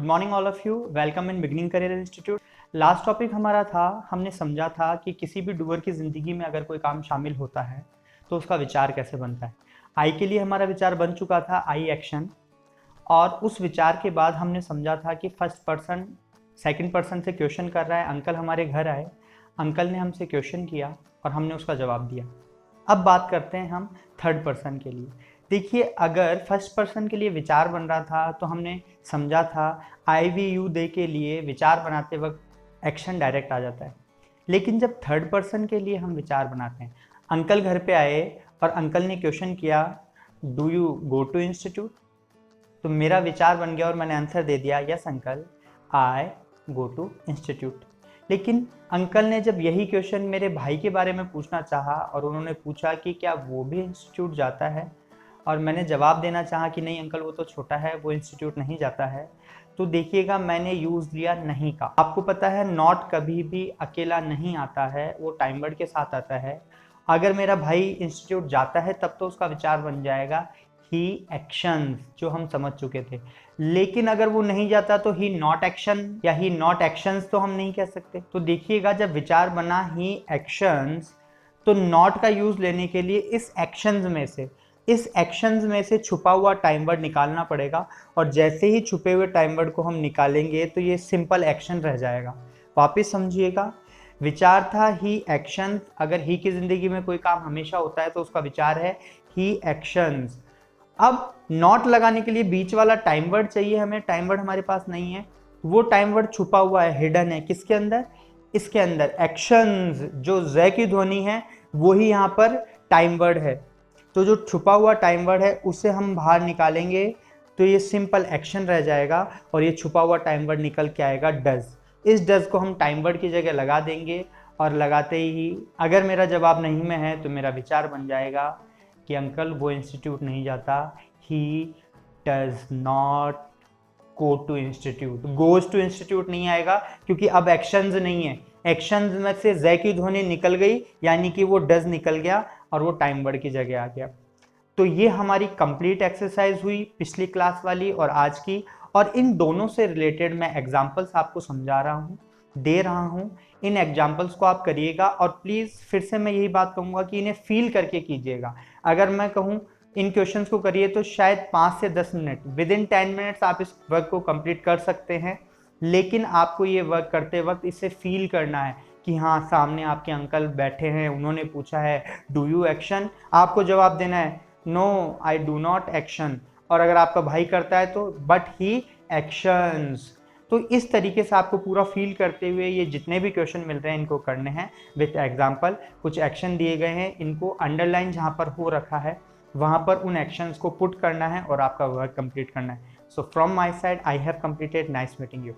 Good morning all of you, welcome in beginning career institute. Last topic हमारा था, हमने समझा था कि किसी भी डूअर की ज़िंदगी में अगर कोई काम शामिल होता है तो उसका विचार कैसे बनता है। आई के लिए हमारा विचार बन चुका था, आई एक्शन। और उस विचार के बाद हमने समझा था कि फर्स्ट पर्सन सेकंड पर्सन से क्वेश्चन कर रहा है। अंकल हमारे घर आए, अंकल ने हमसे क्वेश्चन किया और हमने उसका जवाब दिया। अब बात करते हैं हम थर्ड पर्सन के लिए। देखिए, अगर फर्स्ट पर्सन के लिए विचार बन रहा था तो हमने समझा था आई वी यू दे के लिए विचार बनाते वक्त एक्शन डायरेक्ट आ जाता है। लेकिन जब थर्ड पर्सन के लिए हम विचार बनाते हैं, अंकल घर पे आए और अंकल ने क्वेश्चन किया, do you go to institute, तो मेरा विचार बन गया और मैंने आंसर दे दिया, yes uncle I go to institute. लेकिन अंकल ने जब यही क्वेश्चन मेरे भाई के बारे में पूछना चाहा और उन्होंने पूछा कि क्या वो भी इंस्टीट्यूट जाता है, और मैंने जवाब देना चाहा कि नहीं अंकल वो तो छोटा है, वो इंस्टीट्यूट नहीं जाता है, तो देखिएगा मैंने यूज़ लिया नहीं का। आपको पता है नॉट कभी भी अकेला नहीं आता है, वो टाइम वर्ड के साथ आता है। अगर मेरा भाई इंस्टीट्यूट जाता है तब तो उसका विचार बन जाएगा ही एक्शंस, जो हम समझ चुके थे। लेकिन अगर वो नहीं जाता तो ही नॉट एक्शन या ही नॉट एक्शंस तो हम नहीं कह सकते। तो देखिएगा जब विचार बना ही एक्शंस, तो नॉट का यूज लेने के लिए इस एक्शंस में से छुपा हुआ टाइम वर्ड निकालना पड़ेगा। और जैसे ही छुपे हुए टाइम वर्ड को हम निकालेंगे तो ये सिंपल एक्शन रह जाएगा। वापस समझिएगा, विचार था ही एक्शन। अगर ही की जिंदगी में कोई काम हमेशा होता है तो उसका विचार है ही एक्शंस। अब नॉट लगाने के लिए बीच वाला टाइम वर्ड चाहिए हमें, टाइम वर्ड हमारे पास नहीं है। वो टाइम वर्ड छुपा हुआ है, हिडन है, किसके अंदर, इसके अंदर। एक्शंस जो ज की ध्वनि है वही यहाँ पर टाइम वर्ड है। तो जो छुपा हुआ टाइम वर्ड है उसे हम बाहर निकालेंगे तो ये सिंपल एक्शन रह जाएगा और ये छुपा हुआ टाइम वर्ड निकल के आएगा डज। इस डज को हम टाइम वर्ड की जगह लगा देंगे और लगाते ही अगर मेरा जवाब नहीं में है तो मेरा विचार बन जाएगा कि अंकल वो इंस्टीट्यूट नहीं जाता, he does not go to institute. Goes to institute नहीं आएगा क्योंकि अब एक्शंस नहीं है। एक्शंस में से ज की ध्वनि निकल गई, यानी कि वो डज निकल गया और वो टाइम वर्ड की जगह आ गया। तो ये हमारी कंप्लीट एक्सरसाइज हुई पिछली क्लास वाली और आज की। और इन दोनों से रिलेटेड मैं एग्जांपल्स आपको समझा रहा हूँ, दे रहा हूँ। इन एग्जांपल्स को आप करिएगा और प्लीज़ फिर से मैं यही बात कहूँगा कि इन्हें फील करके कीजिएगा। अगर मैं कहूँ इन क्वेश्चंस को करिए तो शायद 5 से 10 मिनट, विद इन 10 मिनट्स आप इस वर्क को कंप्लीट कर सकते हैं। लेकिन आपको ये वर्क करते वक्त इसे फील करना है कि हाँ सामने आपके अंकल बैठे हैं, उन्होंने पूछा है डू यू एक्शन, आपको जवाब देना है no I do not action. और अगर आपका भाई करता है तो बट ही एक्शंस। तो इस तरीके से आपको पूरा फील करते हुए ये जितने भी क्वेश्चन मिल रहे हैं इनको करने हैं विथ एग्जाम्पल। कुछ एक्शन दिए गए हैं, इनको अंडरलाइन जहाँ पर हो रखा है वहाँ पर उन एक्शंस को पुट करना है और आपका वर्क कंप्लीट करना है। So from my side I have completed. Nice meeting you.